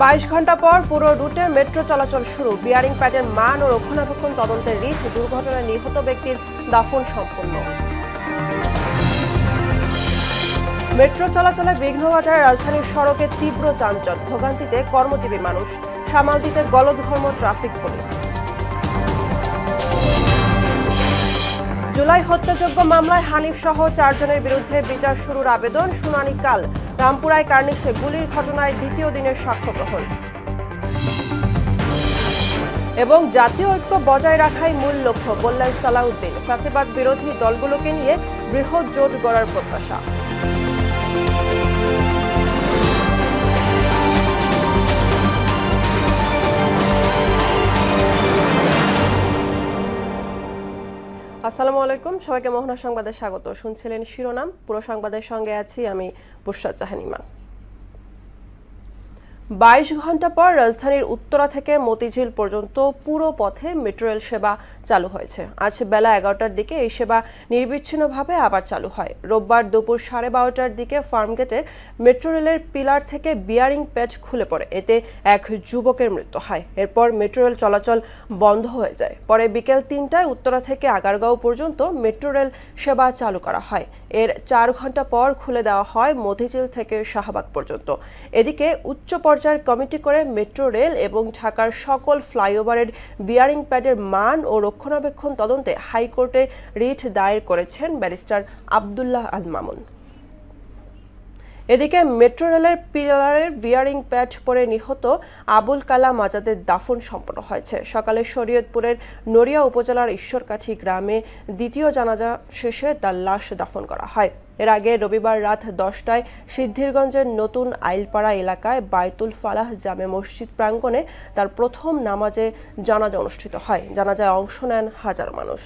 22 ঘন্টা পর পুরো রুটে মেট্রো চলাচল শুরু। বিয়ারিং প্যাডের মান ও রক্ষণাবেক্ষণ তদন্তের রিট। দুর্ঘটনায় নিহত ব্যক্তির দাফন সম্পন্ন। মেট্রো চলাচলে বিঘ্ন বাজারে রাজধানীর সড়কে তীব্র যানজট। ভোগান্তিতে কর্মজীবী মানুষ। সামাল দিতে গলদঘর্ম ট্রাফিক পুলিশ। জুলাই হত্যাযোগ্য মামলায় হানিফ সহ 4 জনের বিরুদ্ধে বিচার শুরুর আবেদন। শুনানি কাল। রামপুরায় কার্নিশে গুলির ঘটনায় দ্বিতীয় দিনের সাক্ষ্য গ্রহণ। এবং জাতীয় ঐক্য বজায় রাখাই মূল লক্ষ্য বললেন সালাউদ্দিন। ফ্যাসিবাদ বিরোধী দলগুলোকে নিয়ে বৃহৎ জোট গড়ার প্রত্যাশা। আসসালামু আলাইকুম, সবাইকে মোহনা সংবাদে স্বাগত। শুনছিলেন শিরোনাম, পুরো সংবাদের সঙ্গে আছি আমি বুশরা জাহানিমা। 22 ঘন্টা পর রাজধানীর উত্তরা থেকে মতিঝিল পর্যন্ত পুরো পথে মেট্রো রেল সেবা চালু হয়েছে। আজ বেলা 11টার দিকে এই সেবা নির্বিচ্ছিন্নভাবে আবার চালু হয়। রোববার দুপুর 12:30টার দিকে ফার্মগেটে মেট্রো রেলের পিলার থেকে বিয়ারিং প্যাড খুলে পড়ে। এতে এক যুবকের মৃত্যু হয়। এরপর মেট্রো রেল চলাচল বন্ধ হয়ে যায়। পরে বিকেল 3টায় উত্তরা থেকে আগারগাঁও পর্যন্ত মেট্রো রেল সেবা চালু করা হয়। এর 4 ঘন্টা পর খুলে দেওয়া হয় মতিঝিল থেকে শাহবাগ পর্যন্ত। এদিকে উচ্চ পর্যায়ের কমিটি করে মেট্রো রেল এবং ঢাকার সকল ফ্লাইওভারের বিয়ারিং প্যাডের মান ও রক্ষণাবেক্ষণ তদন্তে হাইকোর্টে রিট দায়ের করেছেন ব্যারিস্টার আব্দুল্লাহ আল মামুন। এদিকে মেট্রো রেলের পিলারের বিয়ারিং প্যাড পরে নিহত আবুল কালাম আজাদের দাফন সম্পন্ন হয়েছে। সকালে শরীয়তপুরের নড়িয়া উপজেলার ঈশ্বরকাঠি গ্রামে দ্বিতীয় জানাজা শেষে তার লাশ দাফন করা হয়। এর আগে রবিবার রাত 10টায় সিদ্ধিরগঞ্জের নতুন আইলপাড়া এলাকায় বায়তুল ফালাহ জামে মসজিদ প্রাঙ্গণে তার প্রথম নামাজে জানাজা অনুষ্ঠিত হয়। জানাজায় অংশ নেন হাজারো মানুষ।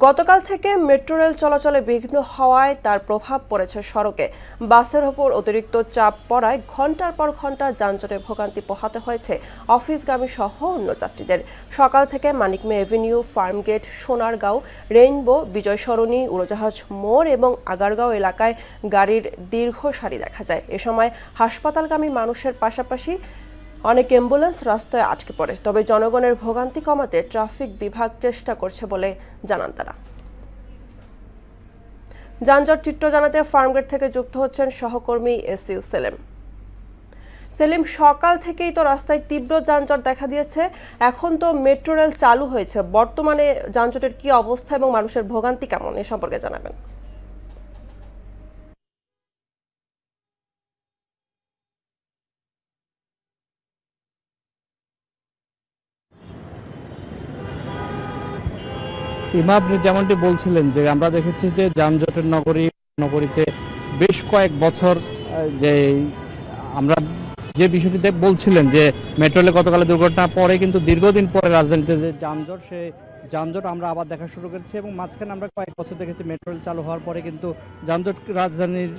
গতকাল থেকে মেট্রো রেল চলাচলে বিঘ্ন হওয়ায় তার প্রভাব পড়েছে সড়কে। বাসের ওপর অতিরিক্ত চাপ পড়ায় ঘন্টার পর ঘন্টা যানজটে ভোগান্তি পোহাতে হয়েছে অফিসগামী সহ অন্য যাত্রীদের। সকাল থেকে মানিক মে এভিনিউ, ফার্মগেট, সোনারগাঁও, রেইনবো, বিজয় সরণি, উড়োজাহাজ মোড় এবং আগারগাঁও এলাকায় গাড়ির দীর্ঘ সারি দেখা যায়। এ সময় হাসপাতালগামী মানুষের পাশাপাশি অনেক অ্যাম্বুলেন্স রাস্তায় আটকে পড়ে। তবে জনগণের ভোগান্তি কমাতে ট্রাফিক বিভাগ চেষ্টা করছে বলে জানান তারা। যানজট চিত্র জানাতে ফার্মগেট থেকে যুক্ত হচ্ছেন সহকর্মী এসইউ সেলিম। সেলিম, সকাল থেকেই তো রাস্তায় তীব্র যানজট দেখা দিয়েছে। এখন তো মেট্রো রেল চালু হয়েছে, বর্তমানে যানজটের কি অবস্থা এবং মানুষের ভোগান্তি কেমন এ সম্পর্কে জানাবেন। ইমা, আপনি যেমনটি বলছিলেন যে আমরা দেখেছি যে যানজটের নগরীতে বেশ কয়েক বছর যে আমরা যে বিষয়টিতে বলছিলেন যে মেট্রো রেলে গতকালের দুর্ঘটনা পরে কিন্তু দীর্ঘদিন পরে রাজধানীতে যে যানজট, সেই যানজট আমরা আবার দেখা শুরু করেছি এবং মাঝখানে আমরা কয়েক বছর দেখেছি মেট্রো রেল চালু হওয়ার পরে কিন্তু যানজট রাজধানীর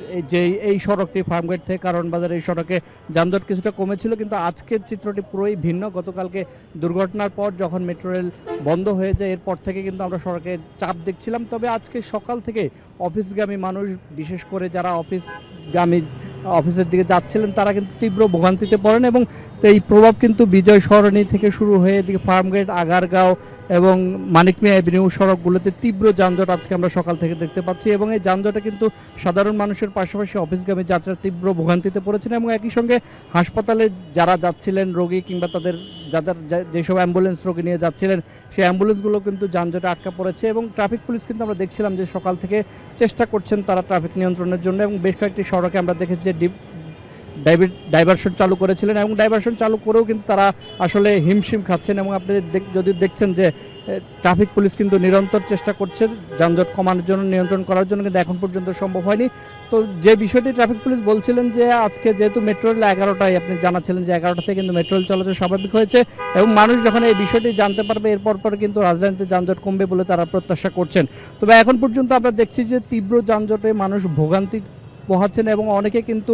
এই সড়কটি ফার্মগেট থেকে কারওয়ান বাজার এই সড়কে যানজট কিছুটা কমেছিল, কিন্তু আজকের চিত্রটি পুরোই ভিন্ন। গতকালকে দুর্ঘটনার পর যখন মেট্রো রেল বন্ধ হয়ে যায় এরপর থেকে কিন্তু আমরা সড়কে চাপ দেখছিলাম। তবে আজকে সকাল থেকে অফিসগামী মানুষ, বিশেষ করে যারা অফিসের দিকে যাচ্ছিলেন তারা কিন্তু তীব্র ভোগান্তিতে পড়েন এবং এই প্রভাব কিন্তু বিজয় সরণি থেকে শুরু হয়ে এদিকে ফার্মগেট, আগারগাঁও এবং মানিক মিয়া এভিনিউ সড়কগুলোতে তীব্র যানজট আজকে আমরা সকাল থেকে দেখতে পাচ্ছি এবং এই যানজটে কিন্তু সাধারণ মানুষের পাশাপাশি অফিসগামী যাত্রীরা তীব্র ভোগান্তিতে পড়েছেন এবং একই সঙ্গে হাসপাতালে যারা যাচ্ছিলেন রোগী কিংবা যাদের যেসব অ্যাম্বুলেন্স রোগী নিয়ে যাচ্ছিলেন সেই অ্যাম্বুলেন্সগুলো কিন্তু যানজটে আটকা পড়েছে এবং ট্রাফিক পুলিশ কিন্তু আমরা দেখছিলাম যে সকাল থেকে চেষ্টা করছেন তারা ট্রাফিক নিয়ন্ত্রণের জন্য এবং বেশ কয়েকটি সড়কে আমরা দেখেছি যে ডাইভারশন চালু করেছিলেন এবং ডাইভারশন চালু করেও কিন্তু তারা আসলে হিমশিম খাচ্ছেন এবং আপনি যদি দেখছেন যে ট্রাফিক পুলিশ কিন্তু নিরন্তর চেষ্টা করছে যানজট কমানোর জন্য, নিয়ন্ত্রণ করার জন্য, কিন্তু এখন পর্যন্ত সম্ভব হয়নি। তো যে বিষয়টি ট্রাফিক পুলিশ বলছিলেন যে আজকে যেহেতু মেট্রো রেল 11টায়, আপনি জানাচ্ছিলেন যে 11টা থেকে কিন্তু মেট্রো রেল চলাচল স্বাভাবিক হয়েছে এবং মানুষ যখন এই বিষয়টি জানতে পারবে এরপর কিন্তু রাজধানীতে যানজট কমবে বলে তারা প্রত্যাশা করছেন। তবে এখন পর্যন্ত আমরা দেখছি যে তীব্র যানজটে মানুষ ভোগান্তি পোহাচ্ছেন এবং অনেকে কিন্তু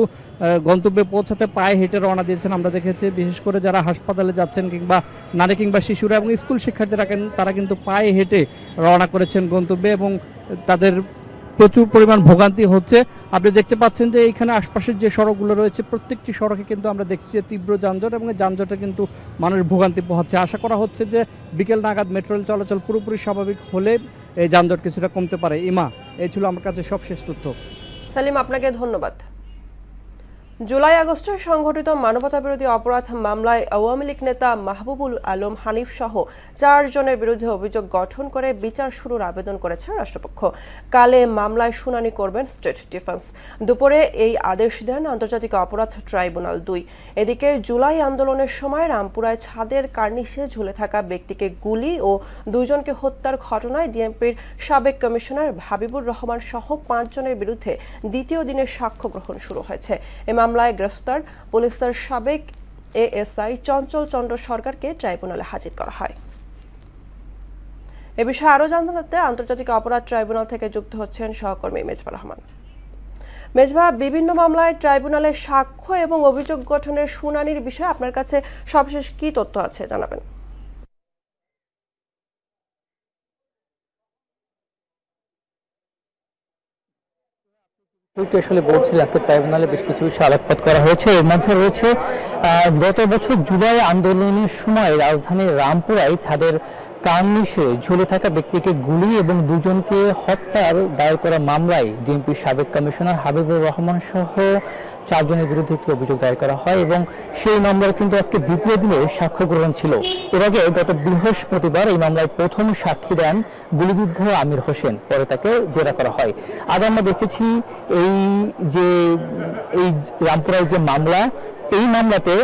গন্তব্যে পৌঁছাতে পায়ে হেঁটে রওনা দিয়েছেন। আমরা দেখেছি বিশেষ করে যারা হাসপাতালে যাচ্ছেন কিংবা নারী কিংবা শিশুরা এবং স্কুল শিক্ষার্থীরা তারা কিন্তু পায়ে হেঁটে রওনা করেছেন গন্তব্যে এবং তাদের প্রচুর পরিমাণ ভোগান্তি হচ্ছে। আপনি দেখতে পাচ্ছেন যে এইখানে আশপাশের যে সড়কগুলো রয়েছে প্রত্যেকটি সড়কে কিন্তু আমরা দেখছি যে তীব্র যানজট, এবং যানজটে কিন্তু মানুষ ভোগান্তি পোহাচ্ছে। আশা করা হচ্ছে যে বিকেল নাগাদ মেট্রো রেল চলাচল পুরোপুরি স্বাভাবিক হলে এই যানজট কিছুটা কমতে পারে। ইমা, এই ছিল আমার কাছে সবশেষ তথ্য। সালিম, আপনাকে ধন্যবাদ। জুলাই আগস্টে সংঘটিত মানবতাবিরোধী অপরাধ মামলায় আওয়ামী লীগ নেতা মাহবুবুল আলম হানিফ সহ 4 জনের বিরুদ্ধে অভিযোগ গঠন করে বিচার শুরুর আবেদন করেছে রাষ্ট্রপক্ষ। কালে মামলায় শুনানি করবেন স্টেট ডিফেন্স। দুপুরে এই আদেশ দেন আন্তর্জাতিক অপরাধ ট্রাইব্যুনাল 2। এদিকে জুলাই আন্দোলনের সময় রামপুরায় ছাদের কার্নিশে ঝুলে থাকা ব্যক্তিকে গুলি ও 2 জনকে হত্যার ঘটনায় ডিএমপির সাবেক কমিশনার হাবিবুর রহমান সহ 5 জনের বিরুদ্ধে দ্বিতীয় দিনের সাক্ষ্য গ্রহণ শুরু হয়েছে। মামলায় গ্রেফতার পুলিশের সাবেক এএসআই চঞ্চল চন্দ্র সরকারকে ট্রাইব্যুনালে হাজির করা হয়। এ বিষয়ে আরো জানাতে আন্তর্জাতিক অপরাধ ট্রাইব্যুনাল থেকে যুক্ত হচ্ছেন সহকর্মী মেজবা রহমান। মেজবা, বিভিন্ন মামলায় ট্রাইব্যুনালে সাক্ষ্য এবং অভিযোগ গঠনের শুনানির বিষয়ে আপনার কাছে সবশেষ কি তথ্য আছে জানাবেন। আসলে বলছিলেন আজকে ট্রাইব্যুনালে বেশ কিছু বিষয় আলোকপাত করা হয়েছে। এর মধ্যে রয়েছে গত বছর জুলাই আন্দোলনের সময় রাজধানীর রামপুরায় ছাদের কার্নিশে ঝুলে থাকা ব্যক্তিকে গুলি এবং 2 জনকে হত্যার দায়ের করা মামলায় ডিএমপির সাবেক কমিশনার হাবিবুর রহমান সহ 4 জনের বিরুদ্ধে একটি অভিযোগ দায়ের করা হয় এবং সেই মামলার কিন্তু আজকে দ্বিতীয় দিনে সাক্ষ্য গ্রহণ ছিল। এর আগে গত বৃহস্পতিবার এই মামলায় প্রথম সাক্ষী দেন গুলিবিদ্ধ আমির হোসেন, পরে তাকে জেরা করা হয়। আজ আমরা দেখেছি এই রামপুরার যে মামলা, এই মামলাতে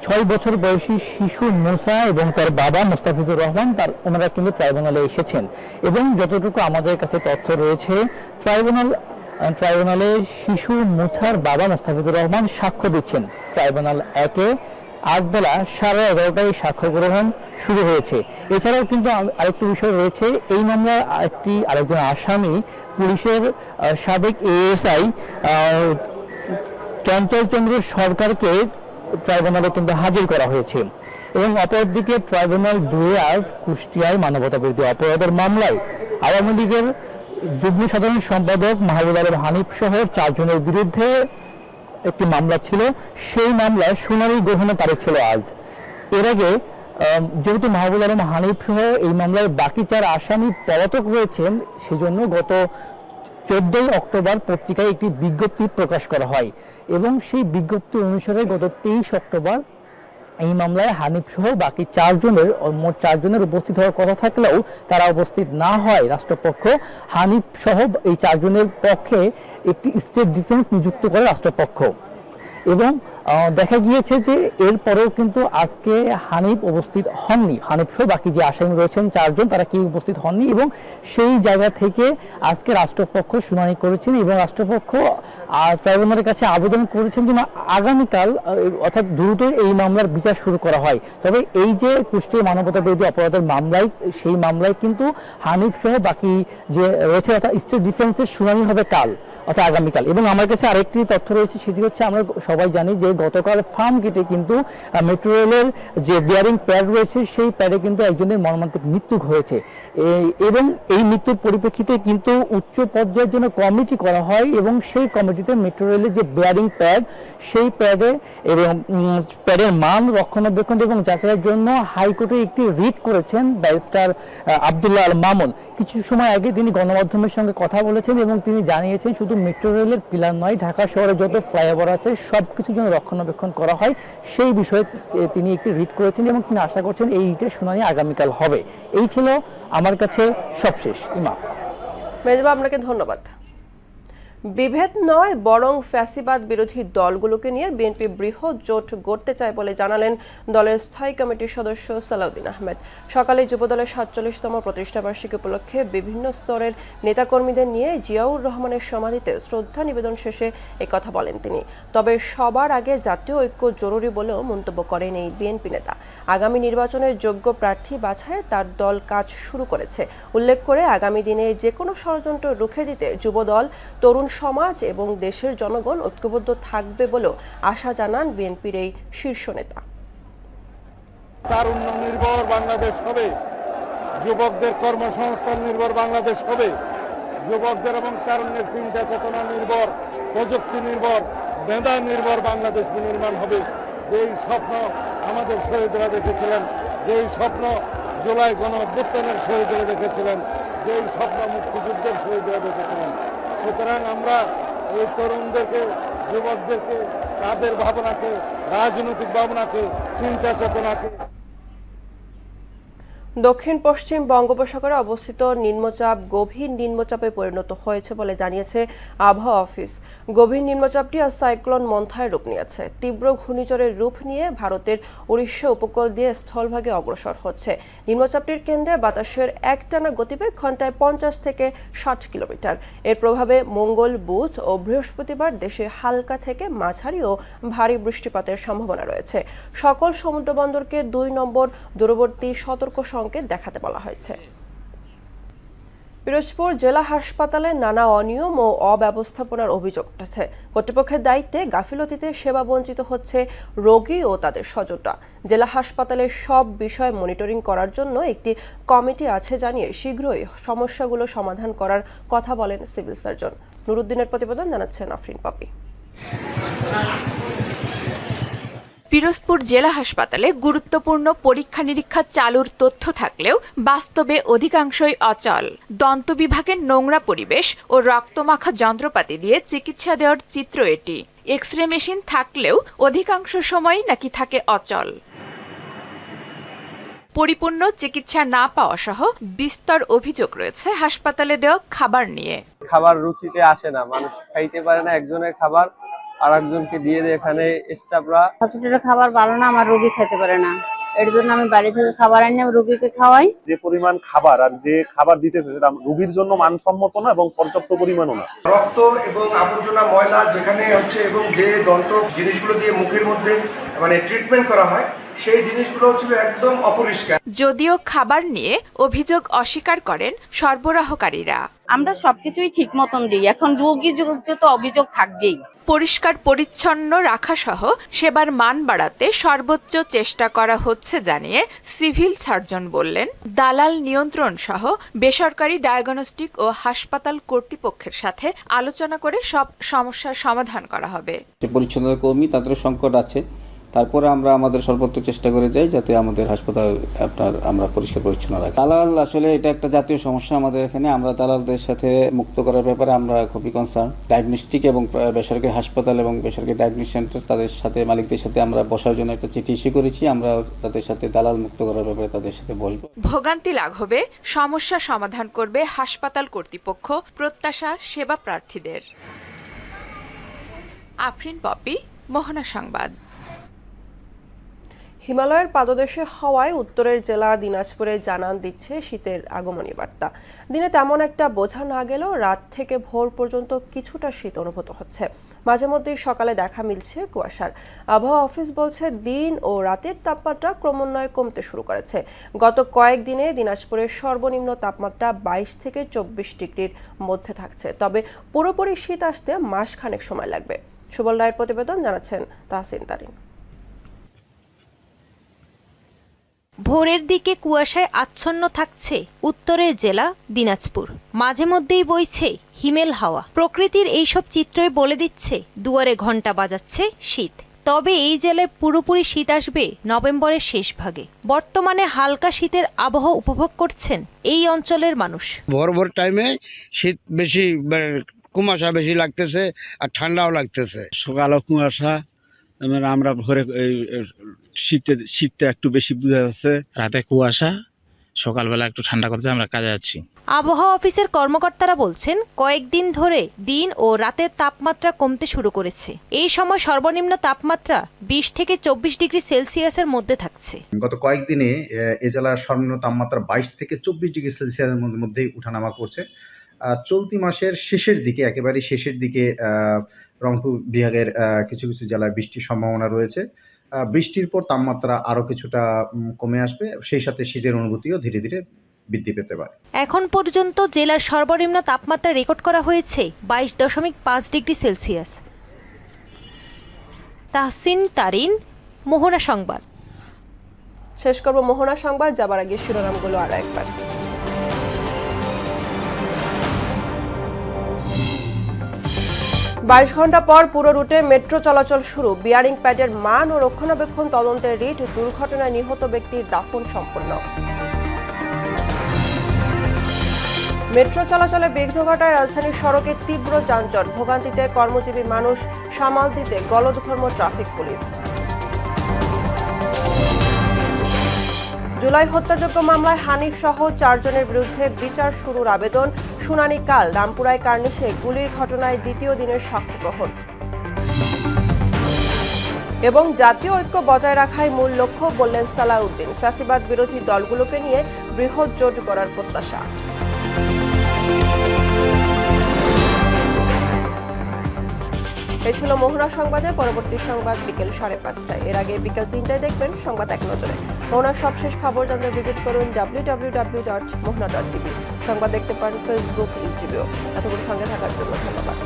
6 বছর বয়সী শিশু মুসা এবং তার বাবা মোস্তাফিজুর রহমান ওনারা কিন্তু ট্রাইব্যুনালে এসেছেন এবং যতটুকু আমাদের কাছে তথ্য রয়েছে ট্রাইব্যুনালে শিশু মুসার বাবা মোস্তাফিজুর রহমান সাক্ষ্য দিচ্ছেন। ট্রাইব্যুনাল 1-এ আজ বেলা 11:30টায় সাক্ষ্য গ্রহণ শুরু হয়েছে। এছাড়াও কিন্তু আরেকটি বিষয় রয়েছে, এই মামলার আরেকজন আসামি পুলিশের সাবেক এএসআই চঞ্চল চন্দ্র সরকারকে ট্রাইব্যুনালে কিন্তু হাজির করা হয়েছে এবং অপরদিকে ট্রাইব্যুনাল 2 আজ কুষ্টিয়ায় মানবতাবিরোধী অপরাধের মামলায় আওয়ামী লীগের যুগ্ম সাধারণ সম্পাদক মাহবুবুল আলম হানিফ সহ 4 জনের বিরুদ্ধে একটি মামলা ছিল। সেই মামলায় শুনানি গ্রহণের তারিখ ছিল আজ। এর আগে যেহেতু মাহবুবুল আলম হানিফ সহ এই মামলায় বাকি 4 আসামি পলাতক রয়েছেন, সেজন্য গত 14 অক্টোবর পত্রিকায় একটি বিজ্ঞপ্তি প্রকাশ করা হয় এবং সেই বিজ্ঞপ্তি অনুসারে গত 23 অক্টোবর এই মামলায় হানিফ সহ বাকি 4 জনের মোট 4 জনের উপস্থিত হওয়ার কথা থাকলেও তারা উপস্থিত না হয় রাষ্ট্রপক্ষ হানিফ সহ এই 4 জনের পক্ষে একটি স্টেট ডিফেন্স নিযুক্ত করে রাষ্ট্রপক্ষ এবং দেখা গিয়েছে যে এরপরেও কিন্তু আজকে হানিফ উপস্থিত হননি। হানিফ সহ বাকি যে আসামি রয়েছেন 4 জন তারা কেউ উপস্থিত হননি এবং সেই জায়গা থেকে আজকে রাষ্ট্রপক্ষ শুনানি করেছেন এবং রাষ্ট্রপক্ষ ট্রাইব্যুনালের কাছে আবেদন করেছেন যে আগামীকাল অর্থাৎ দ্রুত এই মামলার বিচার শুরু করা হয়। তবে এই যে কুষ্টিয়া মানবতাবিরোধী অপরাধের মামলায়, সেই মামলায় কিন্তু হানিফ সহ বাকি যে রয়েছে অর্থাৎ স্টেট ডিফেন্সের শুনানি হবে কাল অর্থাৎ আগামীকাল। এবং আমার কাছে আরেকটি তথ্য রয়েছে, সেটি হচ্ছে আমরা সবাই জানি যে গতকাল ফার্ম গেটে কিন্তু মেট্রো রেলের যে বিয়ারিং প্যাড রয়েছে সেই প্যাডে কিন্তু একজনের মর্মান্তিক মৃত্যু হয়েছে এবং এই মৃত্যুর পরিপ্রেক্ষিতে কিন্তু উচ্চ পর্যায়ের জন্য কমিটি করা হয় এবং সেই কমিটিতে মেট্রো রেলের যে বিয়ারিং প্যাড সেই প্যাডে এবং প্যাডের মান রক্ষণাবেক্ষণ এবং যাচাইয়ের জন্য হাইকোর্টে একটি রিট করেছেন ব্যারিস্টার আব্দুল্লাহ আল মামুন। কিছু সময় আগে তিনি গণমাধ্যমের সঙ্গে কথা বলেছেন এবং তিনি জানিয়েছেন শুধু মেট্রো রেলের পিলার নয়, ঢাকা শহরে যত ফ্লাইওভার আছে সবকিছু যেন রক্ষণাবেক্ষণ করা হয় সেই বিষয়ে তিনি একটি রিট করেছেন এবং তিনি আশা করছেন এই রিটের শুনানি আগামীকাল হবে। এই ছিল আমার কাছে সবশেষ। ইমা, মেজবা, আপনাকে ধন্যবাদ। বিভেদ নয় বরং ফ্যাসিবাদ বিরোধী দলগুলোকে নিয়ে বিএনপি বৃহৎ জোট গড়তে চায় বলে জানালেন দলের স্থায়ী কমিটির সদস্য সালাউদ্দিন আহমেদ। সকালে যুবদলের ৪৭তম প্রতিষ্ঠাবার্ষিকী উপলক্ষে বিভিন্ন স্তরের নেতাকর্মীদের নিয়ে জিয়াউর রহমানের সমাধিতে শ্রদ্ধা নিবেদন শেষে একথা বলেন তিনি। তবে সবার আগে জাতীয় ঐক্য জরুরি বলেও মন্তব্য করেন এই বিএনপি নেতা। আগামী নির্বাচনের যোগ্য প্রার্থী বাছায় তার দল কাজ শুরু করেছে উল্লেখ করে আগামী দিনে যে কোনো ষড়যন্ত্র রুখে দিতে যুবদল, তরুণ সমাজ এবং দেশের জনগণ ঐক্যবদ্ধ থাকবে বলেও আশা জানান বিএনপির এই শীর্ষ নেতা। তারুণ্য নির্ভর বাংলাদেশ হবে, যুবকদের কর্মসংস্থান নির্ভর বাংলাদেশ হবে, যুবকদের এবং তারুণ্যের চিন্তা চেতনা নির্ভর, প্রযুক্তি নির্ভর, মেধা নির্ভর বাংলাদেশ বিনির্মাণ হবে। যেই স্বপ্ন আমাদের শহীদরা দেখেছিলেন, যেই স্বপ্ন জুলাই গণ অভ্যুত্থানের শহীদরা দেখেছিলেন, যেই স্বপ্ন মুক্তিযুদ্ধের শহীদরা দেখেছিলেন। সুতরাং আমরা এই তরুণদেরকে, যুবকদেরকে, তাদের ভাবনাকে, রাজনৈতিক ভাবনাকে, চিন্তা চেতনাকে। দক্ষিণ পশ্চিম বঙ্গোপসাগরে অবস্থিত নিম্নচাপ গভীর নিম্নচাপে পরিণত হয়েছে বলে জানিয়েছে আবহাওয়া অফিস। গভীর নিম্নচাপটি আজ সাইক্লোন মন্থায় রূপ নিয়েছে। তীব্র ঘূর্ণিঝড়ের রূপ নিয়ে ভারতের উড়িষ্যা উপকূল দিয়ে স্থলভাগে অগ্রসর হচ্ছে। নিম্নচাপটির কেন্দ্রে বাতাসের একটানা গতিবেগ ঘন্টায় 50 থেকে 60 কিলোমিটার। এর প্রভাবে মঙ্গল, বুধ ও বৃহস্পতিবার দেশে হালকা থেকে মাঝারি ও ভারী বৃষ্টিপাতের সম্ভাবনা রয়েছে। সকল সমুদ্রবন্দরকে 2 নম্বর দূরবর্তী সতর্ক সংকেত দেখাতে বলা হয়েছে। পিরোজপুর জেলা হাসপাতালে নানা অনিয়ম ও অব্যবস্থাপনার অভিযোগ উঠেছে। কর্তৃপক্ষের দায়িত্বে গাফিলতিতে সেবা বঞ্চিত হচ্ছে রোগী ও তাদের স্বজনরা। জেলা হাসপাতালের সব বিষয় মনিটরিং করার জন্য একটি কমিটি আছে জানিয়ে শীঘ্রই সমস্যাগুলো সমাধান করার কথা বলেন সিভিল সার্জন। নুরুদ্দিনের প্রতিবেদন জানাচ্ছেন আফরিন পপি। পিরোজপুর জেলা হাসপাতালে গুরুত্বপূর্ণ পরীক্ষা নিরীক্ষা চালুর তথ্য থাকলেও বাস্তবে অধিকাংশই অচল। দন্ত বিভাগের নোংরা পরিবেশ ও রক্তমাখা যন্ত্রপাতি দিয়ে চিকিৎসা দেওয়ার চিত্র এটি। এক্স-রে মেশিন থাকলেও অধিকাংশ সময় নাকি থাকে অচল। পরিপূর্ণ চিকিৎসা না পাওয়া সহ বিস্তর অভিযোগ রয়েছে হাসপাতালে দেওয়া খাবার নিয়ে। খাবার রুচিতে আসে না, মানুষ খাইতে পারে না, একজনের খাবার আর একজনকে দিয়ে দেয়। এখানে স্টাফরা হসপিটালের খাবার ভালো না, আমার রোগী খেতে পারে না, এর জন্য আমি বাড়ি থেকে খাবার এনে রোগীকে খাওয়াই। যে পরিমাণ খাবার আর যে খাবার দিতেছে সেটা রোগীর জন্য মানসম্মত না এবং পর্যাপ্ত পরিমাণও না। রক্ত এবং আবর্জনা ময়লা যেখানে হচ্ছে এবং যে দন্ত জিনিসগুলো দিয়ে মুখের মধ্যে মানে ট্রিটমেন্ট করা হয় সেই জিনিসগুলো ছিল একদম অপরিষ্কার। যদিও খাবার নিয়ে অভিযোগ অস্বীকার করেন সরবরাহকারীরা। আমরা সবকিছুই ঠিক মতন দিই, এখন রোগী যুগে তো অভিযোগ থাকবেই। পরিষ্কার পরিচ্ছন্ন রাখা সহ সেবার মান বাড়াতে সর্বোচ্চ চেষ্টা করা হচ্ছে জানিয়ে সিভিল সার্জন বললেন, দালাল নিয়ন্ত্রণ সহ বেসরকারি ডায়াগনস্টিক ও হাসপাতাল কর্তৃপক্ষের সাথে আলোচনা করে সব সমস্যার সমাধান করা হবে। পরিচ্ছন্নতা কর্মী তাদের সংকট আছে, তারপরে আমরা আমাদের সর্বোচ্চ চেষ্টা করে যাই যাতে আমাদের হাসপাতাল আমরা পরিষ্কার পরিচ্ছন্ন রাখি। দালাল আসলে এটা একটা জাতীয় সমস্যা আমাদের এখানে। আমরা দালালদের সাথে মুক্ত করার ব্যাপারে আমরা খুবই কনসার্ন। ডায়াগনস্টিক এবং বেসরকারি হাসপাতাল এবং বেসরকারি ডায়াগনস্টিক সেন্টার তাদের সাথে মালিকদের সাথে আমরা বসার জন্য একটা চিঠি ইস্যু করেছি। আমরা তাদের সাথে দালাল মুক্ত করার ব্যাপারে তাদের সাথে বসবো। ভোগান্তি লাঘবে সমস্যা সমাধান করবে হাসপাতাল কর্তৃপক্ষ, প্রত্যাশা সেবা প্রার্থীদের। আফরিন পপি, মোহনা সংবাদ। হিমালয়ের পাদদেশে হওয়ায় উত্তরের জেলা দিনাজপুরে জানান দিচ্ছে শীতের আগমনী বার্তা। দিনে তেমন একটা বোঝা না গেলেও রাত থেকে ভোর পর্যন্ত কিছুটা শীত অনুভূত হচ্ছে। মাঝে মধ্যেই সকালে দেখা মিলছে কুয়াশার। আবহাওয়া অফিস বলছে দিন ও রাতের তাপমাত্রা ক্রমান্বয়ে কমতে শুরু করেছে। গত কয়েকদিনে দিনাজপুরের সর্বনিম্ন তাপমাত্রা 22 থেকে 24 ডিগ্রির মধ্যে থাকছে। তবে পুরোপুরি শীত আসতে মাসখানেক সময় লাগবে। সুবল রায়ের প্রতিবেদন জানাচ্ছেন তাহসিন তারিন। ভোরের দিকে কুয়াশায় আচ্ছন্ন থাকছে উত্তরের জেলা দিনাজপুর। মাঝে মধ্যেই বইছে হিমেল হাওয়া। প্রকৃতির এইসব চিত্রই বলে দিচ্ছে দুয়ারে ঘন্টা বাজাচ্ছে শীত। তবে এই জেলায় পুরোপুরি শীত আসবে নভেম্বরের শেষ ভাগে। বর্তমানে হালকা শীতের আবহাওয়া উপভোগ করছেন এই অঞ্চলের মানুষ। ভোর ভোর টাইমে শীত বেশি, কুয়াশা বেশি লাগতেছে আর ঠান্ডাও লাগতেছে। সকালে কুয়াশা, আমরা ভোরে শীতটা একটু বেশি বোঝা যাচ্ছে। রাতে কুয়াশা, সকালবেলা একটু ঠান্ডা করছে, আমরা কাজে যাচ্ছি। আবহাওয়া অফিসের কর্মকর্তারা বলছেন কয়েকদিন ধরে দিন ও রাতের তাপমাত্রা কমতে শুরু করেছে। এই সময় সর্বনিম্ন তাপমাত্রা 20 থেকে 24 ডিগ্রি সেলসিয়াসের মধ্যে থাকছে। গত কয়েকদিনে এ জেলার সর্বনিম্ন তাপমাত্রা 22 থেকে 24 ডিগ্রি সেলসিয়াসের মধ্যেই উঠানামা করছে। চলতি মাসের শেষের দিকে, একেবারে শেষের দিকে রংপুর বিভাগের কিছু কিছু জেলায় বৃষ্টির সম্ভাবনা রয়েছে। বৃষ্টির পর তাপমাত্রা আরো কিছুটা কমে আসবে, সেই সাথে শীতের অনুভূতিও ধীরে ধীরে বৃদ্ধি পেতে পারে। এখন পর্যন্ত জেলার সর্বনিম্ন তাপমাত্রা রেকর্ড করা হয়েছে 22.5 ডিগ্রি সেলসিয়াস। তাহসিন তারিন, মোহনা সংবাদ। শেষ করব মোহনা সংবাদ, যাবার আগে শিরোনামগুলো আরো একবার। 22 ঘন্টা পর পুরো রুটে মেট্রো চলাচল শুরু। বিয়ারিং প্যাডের মান ও রক্ষণাবেক্ষণ তদন্তের রিট। দুর্ঘটনায় নিহত ব্যক্তির দাফন সম্পন্ন। মেট্রো চলাচলে বিঘ্ন ঘটায় রাজধানীর সড়কে তীব্র যানজট। ভোগান্তিতে কর্মজীবী মানুষ, সামাল দিতে গলদঘর্ম ট্রাফিক পুলিশ। জুলাই হত্যাযজ্ঞ মামলায় হানিফ সহ 4 জনের বিরুদ্ধে বিচার শুরুর আবেদন। শুনানি কাল। রামপুরায় কার্নিশে গুলির ঘটনায় দ্বিতীয় দিনের সাক্ষ্য গ্রহণ। এবং জাতীয় ঐক্য বজায় রাখাই মূল লক্ষ্য বললেন সালাউদ্দিন। ফ্যাসিবাদ বিরোধী দলগুলোকে নিয়ে বৃহৎ জোট গড়ার প্রত্যাশা। এই ছিল মোহনা সংবাদে। পরবর্তী সংবাদ বিকেল 5:30টায়। এর আগে বিকেল 3টায় দেখবেন সংবাদ এক নজরে। মোহনার সবশেষ খবর জানতে ভিজিট করুন www.mohna.tv। সংবাদ দেখতে পারেন ফেসবুক, ইউটিউবেও। এতক্ষণ সঙ্গে থাকার জন্য ধন্যবাদ।